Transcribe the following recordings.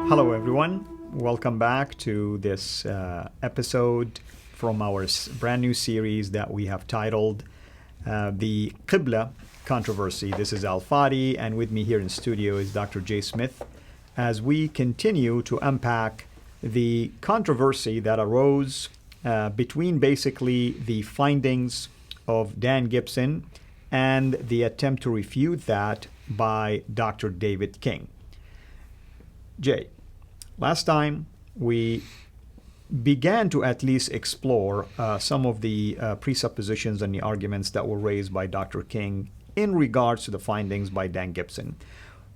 Hello, everyone. Welcome back to this episode from our brand new series that we have titled The Qibla Controversy. This is Al Fadi, and with me here in studio is Dr. Jay Smith, as we continue to unpack the controversy that arose between basically the findings of Dan Gibson and the attempt to refute that by Dr. David King. Jay, last time we began to at least explore some of the presuppositions and the arguments that were raised by Dr. King in regards to the findings by Dan Gibson.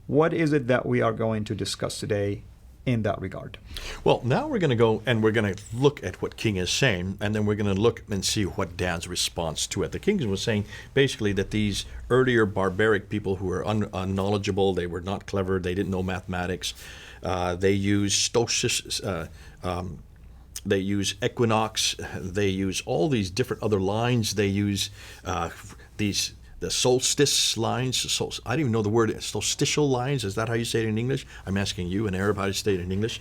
What is it that we are going to discuss today in that regard? Well, now we're going to go and we're going to look at what King is saying, and then we're going to look and see what Dan's response to it. The King was saying basically that these earlier barbaric people who were unknowledgeable, they were not clever, they didn't know mathematics, they used Solstice, they use equinox, they use all these different other lines, they use the solstice lines. I don't even know the word solstitial lines. Is that how you say it in English? I'm asking you, an Arab, how to say it in English.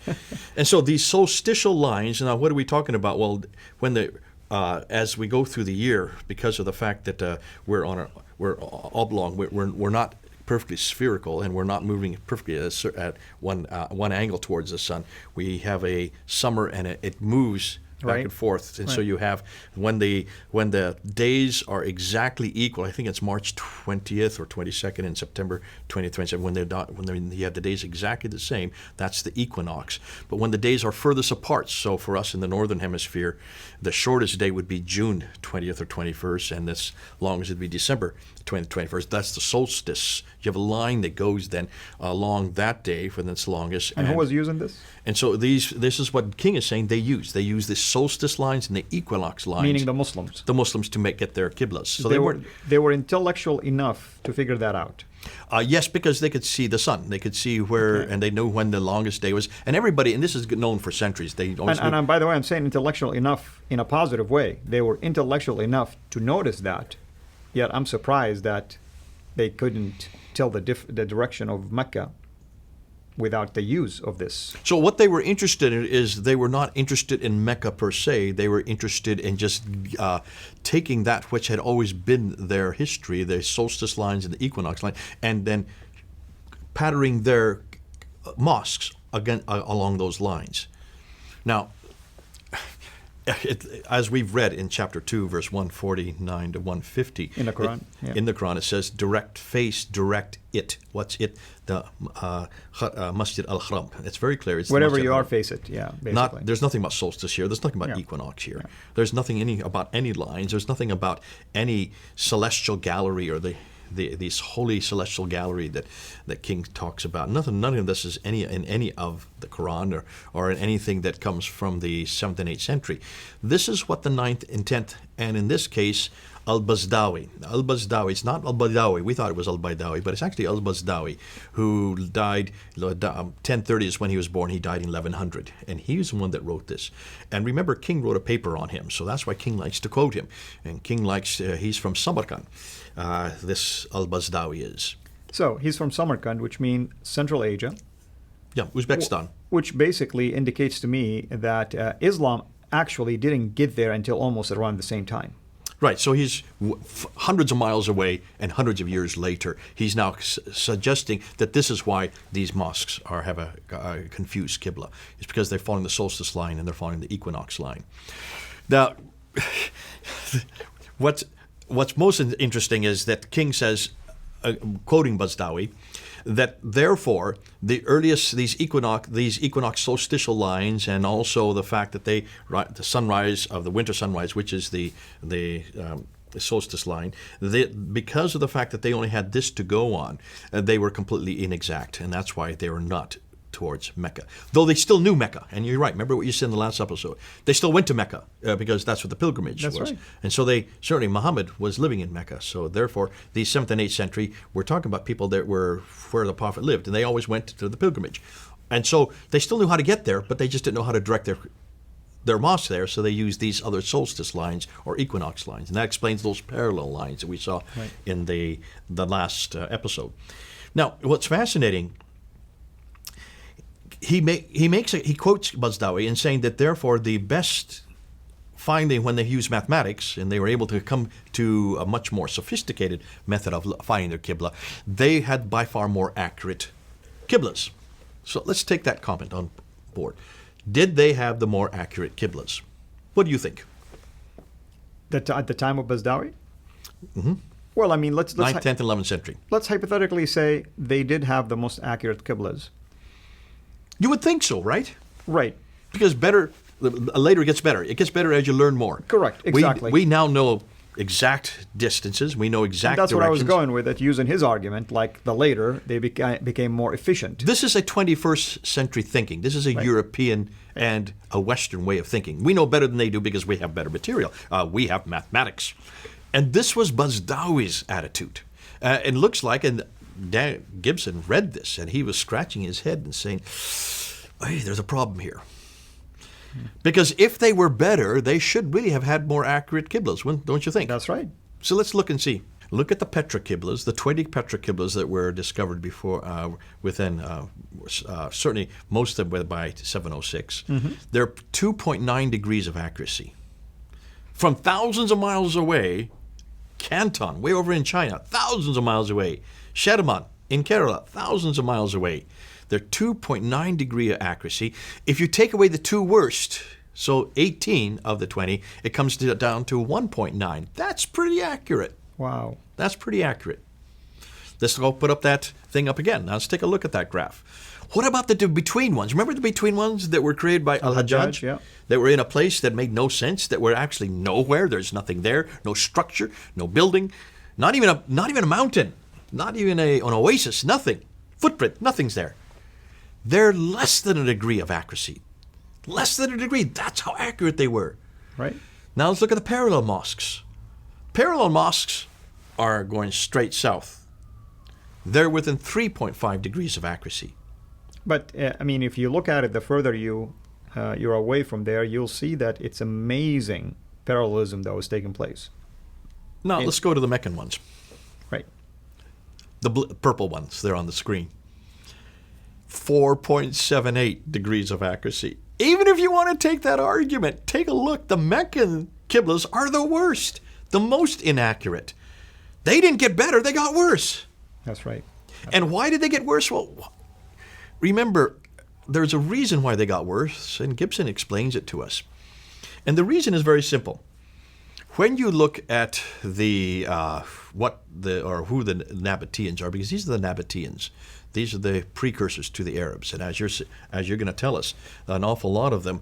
And so these solstitial lines, now what are we talking about? Well, when as we go through the year, because of the fact that we're oblong, we're not perfectly spherical, and we're not moving perfectly at one angle towards the sun. We have a summer, and it moves back and forth, and so you have when the days are exactly equal. I think it's March 20th or 22nd and September 20th, 27th. When you have the days exactly the same, that's the equinox. But when the days are furthest apart, so for us in the northern hemisphere, the shortest day would be June 20th or 21st, and as long as it'd be December 20th, 21st. That's the solstice. You have a line that goes then along that day for its longest. And who was using this? And so this is what King is saying they use. They use the solstice lines and the equinox lines. Meaning the Muslims. The Muslims to get their Qiblas. So they were intellectual enough to figure that out. Yes, because they could see the sun. They could see where, and they knew when the longest day was. And everybody, and this is known for centuries. They always and by the way, I'm saying intellectual enough in a positive way. They were intellectual enough to notice that. Yet I'm surprised that they couldn't tell the direction of Mecca without the use of this. So what they were interested in is they were not interested in Mecca per se. They were interested in just taking that which had always been their history, the solstice lines and the equinox line, and then patterning their mosques again along those lines. Now, as we've read in chapter 2, verse 149 to 150. In the Qur'an. In the Qur'an, it says, direct face, direct it. What's it? The Masjid Al-Haram. It's very clear. It's wherever you are, face it. Yeah, basically. There's nothing about solstice here. There's nothing about equinox here. Yeah. There's nothing about any lines. There's nothing about any celestial gallery or this holy celestial gallery that King talks about. None of this is in any of the Quran or in anything that comes from the 7th and 8th century. This is what the 9th and 10th, and in this case, Al-Bazdawi. Al-Bazdawi, it's not Al-Baydawi. We thought it was Al-Baydawi, but it's actually Al-Bazdawi, who died, 1030 is when he was born. He died in 1100, and he's the one that wrote this. And remember, King wrote a paper on him, so that's why King likes to quote him. And King likes, he's from Samarkand, this Al-Bazdawi is. So he's from Samarkand, which means Central Asia. Yeah, Uzbekistan. Which basically indicates to me that Islam actually didn't get there until almost around the same time. Right, so he's hundreds of miles away and hundreds of years later. He's now suggesting that this is why these mosques have a confused Qibla. It's because they're following the solstice line and they're following the equinox line. Now, what's most interesting is that King says, quoting Bazdawi, that therefore the earliest these equinox solstitial lines, and also the fact that the sunrise of the winter sunrise, which is the solstice line, because of the fact that they only had this to go on, they were completely inexact, and that's why they were not towards Mecca. Though they still knew Mecca, and you're right, remember what you said in the last episode. They still went to Mecca because that's what the pilgrimage was. Right. And so certainly Muhammad was living in Mecca. So therefore, the 7th and 8th century, we're talking about people that were where the Prophet lived, and they always went to the pilgrimage. And so they still knew how to get there, but they just didn't know how to direct their mosque there, so they used these other solstice lines or equinox lines. And that explains those parallel lines that we saw in the last episode. Now, what's fascinating, he quotes Bazdawi in saying that therefore the best finding when they used mathematics and they were able to come to a much more sophisticated method of finding their Qibla, they had by far more accurate Qiblas. So let's take that comment on board. Did they have the more accurate Qiblas? What do you think? At the time of Bazdawi? Mm-hmm. Well, I mean, let's 9th, 10th, and 11th century. Let's hypothetically say they did have the most accurate Qiblas. You would think so, right? Right. Because later it gets better. It gets better as you learn more. Correct, exactly. We now know exact distances. We know exact That's directions. what I was going with, that using his argument, like the later, they became more efficient. This is a 21st century thinking. This is a European and a Western way of thinking. We know better than they do because we have better material. We have mathematics. And this was Bazdawi's attitude. It looks like, and Dan Gibson read this, and he was scratching his head and saying, hey, there's a problem here. Because if they were better, they should really have had more accurate Qiblas, don't you think? That's right. So let's look and see. Look at the Petra Qiblas, the 20 Petra Qiblas that were discovered before, certainly most of them by 706. Mm-hmm. They're 2.9 degrees of accuracy. From thousands of miles away, Canton, way over in China, thousands of miles away. Shedaman in Kerala, thousands of miles away. They're 2.9 degree accuracy. If you take away the two worst, so 18 of the 20, it comes down to 1.9. That's pretty accurate. Wow. That's pretty accurate. Let's go put up that thing up again. Now let's take a look at that graph. What about the between ones? Remember the between ones that were created by Al-Hajjaj? Yeah. That were in a place that made no sense, that were actually nowhere. There's nothing there, no structure, no building, not even a mountain, not even an oasis, nothing. Footprint, nothing's there. They're less than a degree of accuracy. Less than a degree. That's how accurate they were. Right. Now let's look at the parallel mosques. Parallel mosques are going straight south. They're within 3.5 degrees of accuracy. But, I mean, if you look at it, the further you're away from there, you'll see that it's amazing parallelism that was taking place. Now, let's go to the Meccan ones. Right. The purple ones, they're on the screen. 4.78 degrees of accuracy. Even if you want to take that argument, take a look. The Meccan Qiblas are the worst, the most inaccurate. They didn't get better, they got worse. That's right. And why did they get worse? Well, remember, there's a reason why they got worse, and Gibson explains it to us. And the reason is very simple. When you look at who the Nabateans are, because these are the Nabateans, these are the precursors to the Arabs, and as you're going to tell us, an awful lot of them,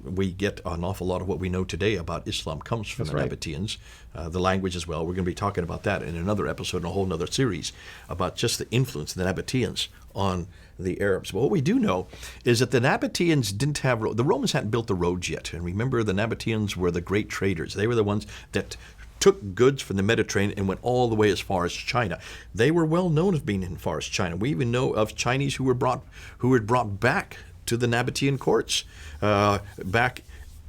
we get an awful lot of what we know today about Islam comes from the Nabateans, the language as well. We're going to be talking about that in another episode, in a whole other series, about just the influence of the Nabateans on the Arabs. But what we do know is that the Nabateans didn't have the Romans hadn't built the roads yet, and remember, the Nabateans were the great traders. They were the ones that took goods from the Mediterranean and went all the way as far as China. They were well known as being as far as China. We even know of Chinese who were brought back to the Nabatean courts back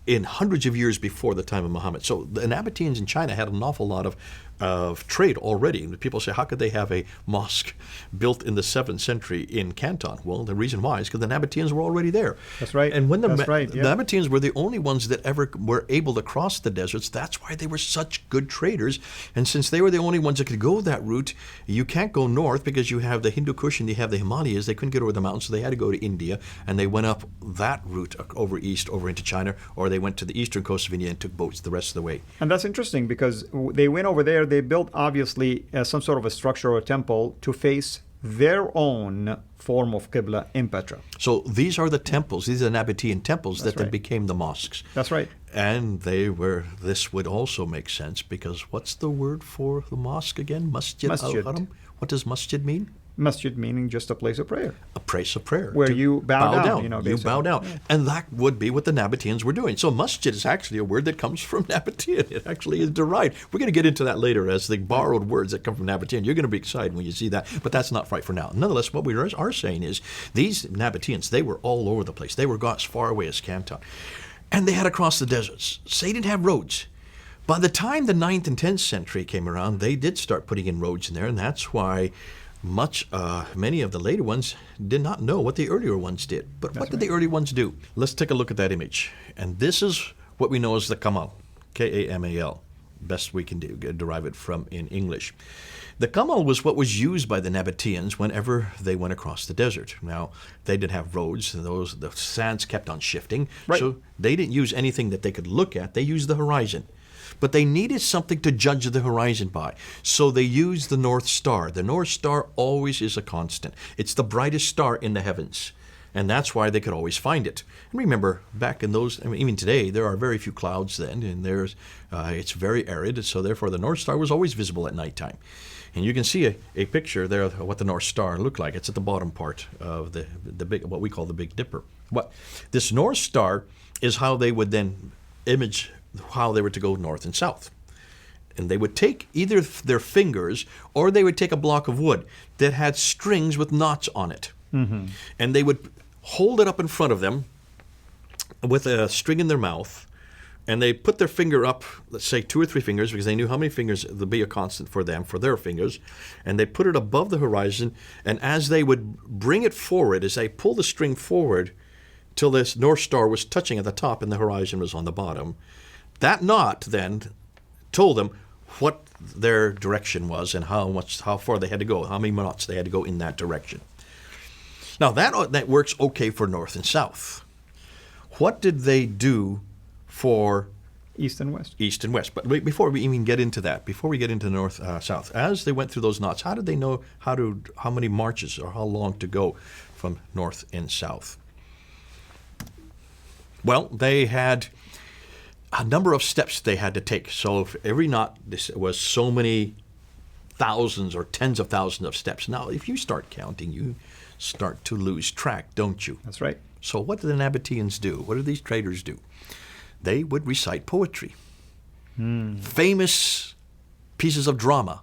in hundreds of years before the time of Muhammad. So the Nabateans in China had an awful lot of trade already. And people say, how could they have a mosque built in the 7th century in Canton? Well, the reason why is because the Nabateans were already there. That's right. And when the Nabateans were the only ones that ever were able to cross the deserts, that's why they were such good traders. And since they were the only ones that could go that route, you can't go north because you have the Hindu Kush and you have the Himalayas. They couldn't get over the mountains, so they had to go to India, and they went up that route over east, over into China, or they went to the eastern coast of India and took boats the rest of the way. And that's interesting because they went over there. They built, obviously, some sort of a structure or a temple to face their own form of Qibla in Petra. So these are the temples. These are the Nabatean temples that then became the mosques. That's right. And this would also make sense because what's the word for the mosque again? Masjid Al-Haram. What does masjid mean? Masjid meaning just a place of prayer. A place of prayer. Where you bow down. You bow down. Yeah. And that would be what the Nabateans were doing. So masjid is actually a word that comes from Nabatean. It actually is derived. We're going to get into that later as the borrowed words that come from Nabatean. You're going to be excited when you see that. But that's not right for now. Nonetheless, what we are saying is these Nabateans, they were all over the place. They were as far away as Canton. And they had to cross the deserts. So they didn't have roads. By the time the 9th and 10th century came around, they did start putting in roads in there. And that's why many of the later ones did not know what the earlier ones did. But what did the early ones do? Let's take a look at that image. And this is what we know as the Kamal, K-A-M-A-L. Best we can derive it from in English. The Kamal was what was used by the Nabateans whenever they went across the desert. Now, they didn't have roads. The sands kept on shifting. Right. So they didn't use anything that they could look at. They used the horizon. But they needed something to judge the horizon by. So they used the North Star. The North Star always is a constant. It's the brightest star in the heavens. And that's why they could always find it. And remember, back in those, even today, there are very few clouds then, and it's very arid, so therefore the North Star was always visible at nighttime. And you can see a picture there of what the North Star looked like. It's at the bottom part of the big, what we call the Big Dipper. But this North Star is how they would then image how they were to go north and south. And they would take either their fingers or they would take a block of wood that had strings with knots on it. Mm-hmm. And they would hold it up in front of them with a string in their mouth, and they put their finger up, let's say 2 or 3 fingers, because they knew how many fingers would be a constant for them, for their fingers, and they put it above the horizon, and as they would bring it forward, as they pull the string forward till this North Star was touching at the top and the horizon was on the bottom, that knot then told them what their direction was and how far they had to go, how many knots they had to go in that direction. Now, that works okay for north and south. What did they do for east and west? East and west. But before we even get into that, before we get into north, south, as they went through those knots, how did they know how many marches or how long to go from north and south? Well, they had a number of steps they had to take. So if every knot was so many thousands or tens of thousands of steps. Now, if you start counting, you start to lose track, don't you? That's right. So what do the Nabateans do? What do these traders do? They would recite poetry. Famous pieces of drama.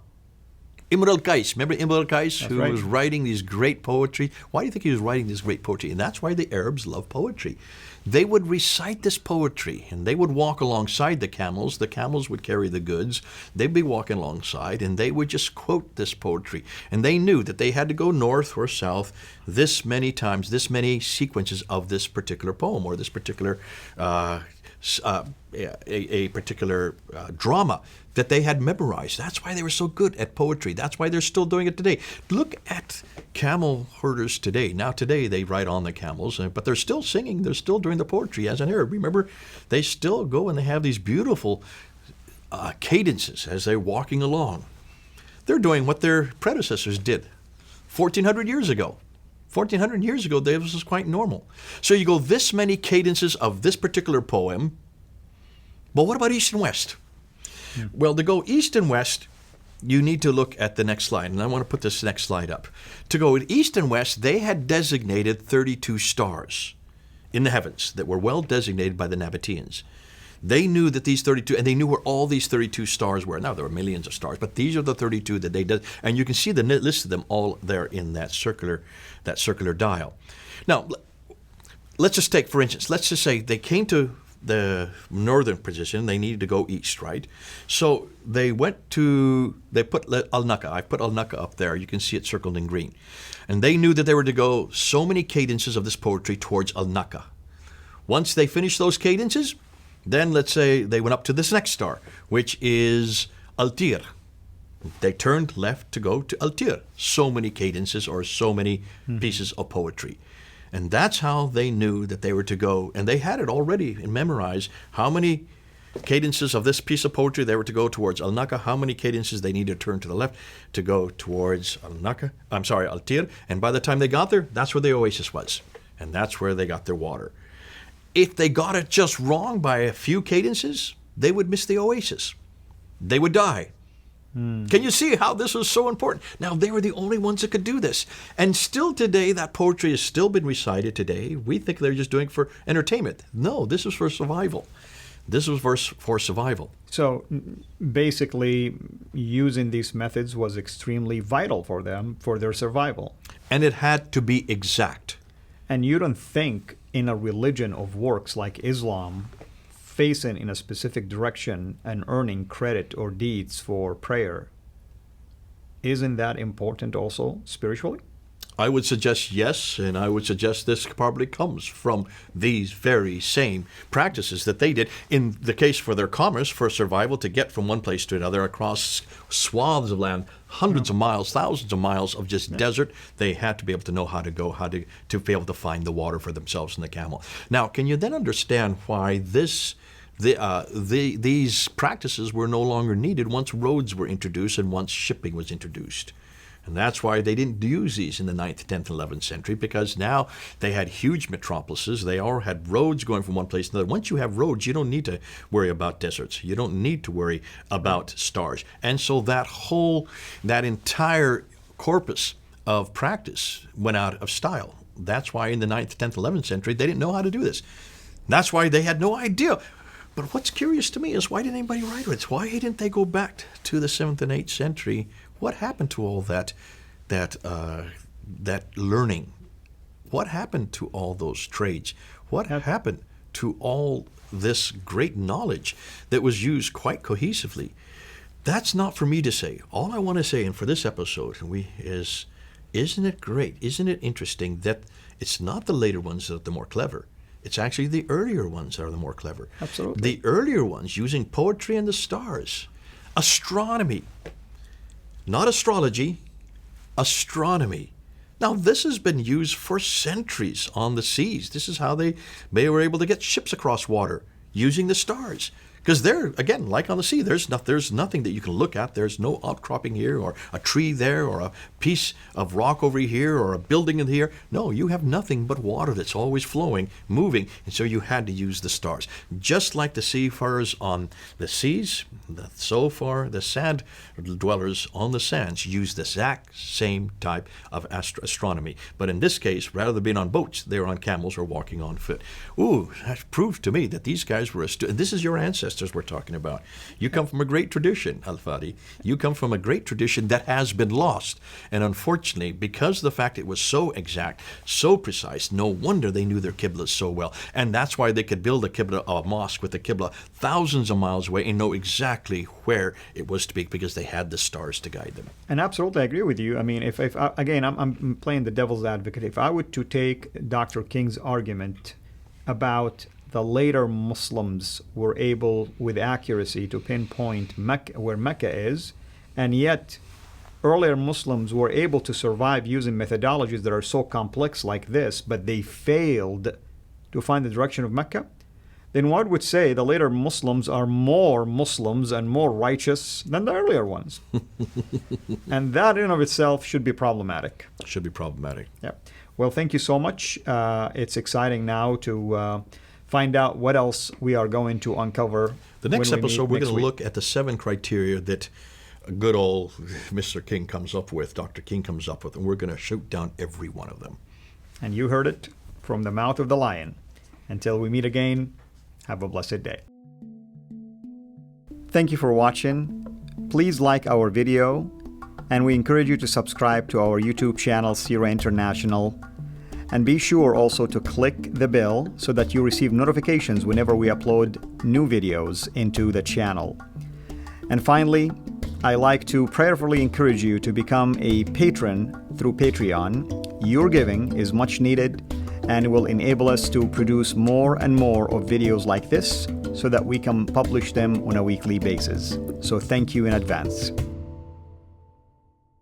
Imr al-Qais, remember Imr al-Qais, who was writing these great poetry? Why do you think he was writing this great poetry? And that's why the Arabs love poetry. They would recite this poetry, and they would walk alongside the camels. The camels would carry the goods. They'd be walking alongside, and they would just quote this poetry. And they knew that they had to go north or south this many times, this many sequences of this particular poem or this particular a particular drama that they had memorized. That's why they were so good at poetry. That's why they're still doing it today. Look at camel herders today. Now today they ride on the camels, but they're still singing. They're still doing the poetry as an Arab. Remember, they still go and they have these beautiful cadences as they're walking along. They're doing what their predecessors did 1,400 years ago. 1,400 years ago, this was quite normal. So you go this many cadences of this particular poem. But what about east and west? Well, to go east and west, you need to look at the next slide. And I want to put this next slide up. To go east and west, they had designated 32 stars in the heavens that were well designated by the Nabateans. They knew that these 32, and they knew where all these 32 stars were. Now, there were millions of stars, but these are the 32 that they did. And you can see the list of them all there in that circular dial. Now, let's just take, for instance, let's just say they came to the northern position. They needed to go east, right? So they put Al-Naqqa. I put Al-Naqqa up there. You can see it circled in green. And they knew that they were to go so many cadences of this poetry towards Al-Naqqa. Once they finished those cadences, then let's say they went up to this next star, which is Al-Tir. They turned left to go to Al-Tir. So many cadences or so many pieces of poetry. And that's how they knew that they were to go. And they had it already memorized how many cadences of this piece of poetry they were to go towards Al-Naqqa, how many cadences they needed to turn to the left to go towards Al-Tir. And by the time they got there, that's where the oasis was. And that's where they got their water. If they got it just wrong by a few cadences, they would miss the oasis. They would die. Can you see how this was so important? Now, they were the only ones that could do this. And still today, that poetry has still been recited today. We think they're just doing it for entertainment. No, this is for survival. This was for survival. So basically, using these methods was extremely vital for them, for their survival. And it had to be exact. And you don't think in a religion of works like Islam, facing in a specific direction and earning credit or deeds for prayer isn't that important also spiritually? I would suggest yes, and I would suggest this probably comes from these very same practices that they did. In the case for their commerce, for survival, to get from one place to another across swaths of land, hundreds of miles, thousands of miles of just desert, they had to be able to know how to go, to be able to find the water for themselves and the camel. Now, can you then understand why these practices were no longer needed once roads were introduced and once shipping was introduced? And that's why they didn't use these in the 9th, 10th, 11th century, because now they had huge metropolises. They all had roads going from one place to another. Once you have roads, you don't need to worry about deserts. You don't need to worry about stars. And so that entire corpus of practice went out of style. That's why in the 9th, 10th, 11th century, they didn't know how to do this. That's why they had no idea. But what's curious to me is, why didn't anybody write it? Why didn't they go back to the 7th and 8th century? What happened to all that learning? What happened to all those trades? What happened to all this great knowledge that was used quite cohesively? That's not for me to say. All I want to say, and for this episode, is, isn't it great? Isn't it interesting that it's not the later ones that are the more clever? It's actually the earlier ones that are the more clever. Absolutely. The earlier ones using poetry and the stars, astronomy. Not astrology, astronomy. Now, this has been used for centuries on the seas. This is how they were able to get ships across water, using the stars. Because there, again, like on the sea, there's nothing that you can look at. There's no outcropping here, or a tree there, or a piece of rock over here, or a building in here. No, you have nothing but water that's always flowing, moving, and so you had to use the stars. Just like the seafarers on the seas, the sand dwellers on the sands use the exact same type of astronomy. But in this case, rather than being on boats, they were on camels or walking on foot. Ooh, that proved to me that these guys were astute. This is your ancestors we're talking about. You come from a great tradition, Al-Fadi. You come from a great tradition that has been lost. And unfortunately, because of the fact it was so exact, so precise, no wonder they knew their Qiblas so well. And that's why they could build a mosque with a Qibla thousands of miles away and know exactly where it was to be, because they had the stars to guide them. And absolutely, I agree with you. I mean, if again, I'm playing the devil's advocate. If I were to take Dr. King's argument about the later Muslims were able with accuracy to pinpoint Mecca, where Mecca is, and yet earlier Muslims were able to survive using methodologies that are so complex like this, but they failed to find the direction of Mecca, then one would say the later Muslims are more Muslims and more righteous than the earlier ones. And that in and of itself should be problematic. Should be problematic. Yeah. Well, thank you so much. It's exciting now to find out what else we are going to uncover. The next episode, we're going to look at the 7 criteria that good old Mr. King comes up with, Dr. King comes up with, and we're going to shoot down every one of them. And you heard it from the mouth of the lion. Until we meet again, have a blessed day. Thank you for watching. Please like our video, and we encourage you to subscribe to our YouTube channel, Surah International. And be sure also to click the bell so that you receive notifications whenever we upload new videos into the channel. And finally, I like to prayerfully encourage you to become a patron through Patreon. Your giving is much needed and will enable us to produce more and more of videos like this so that we can publish them on a weekly basis. So thank you in advance.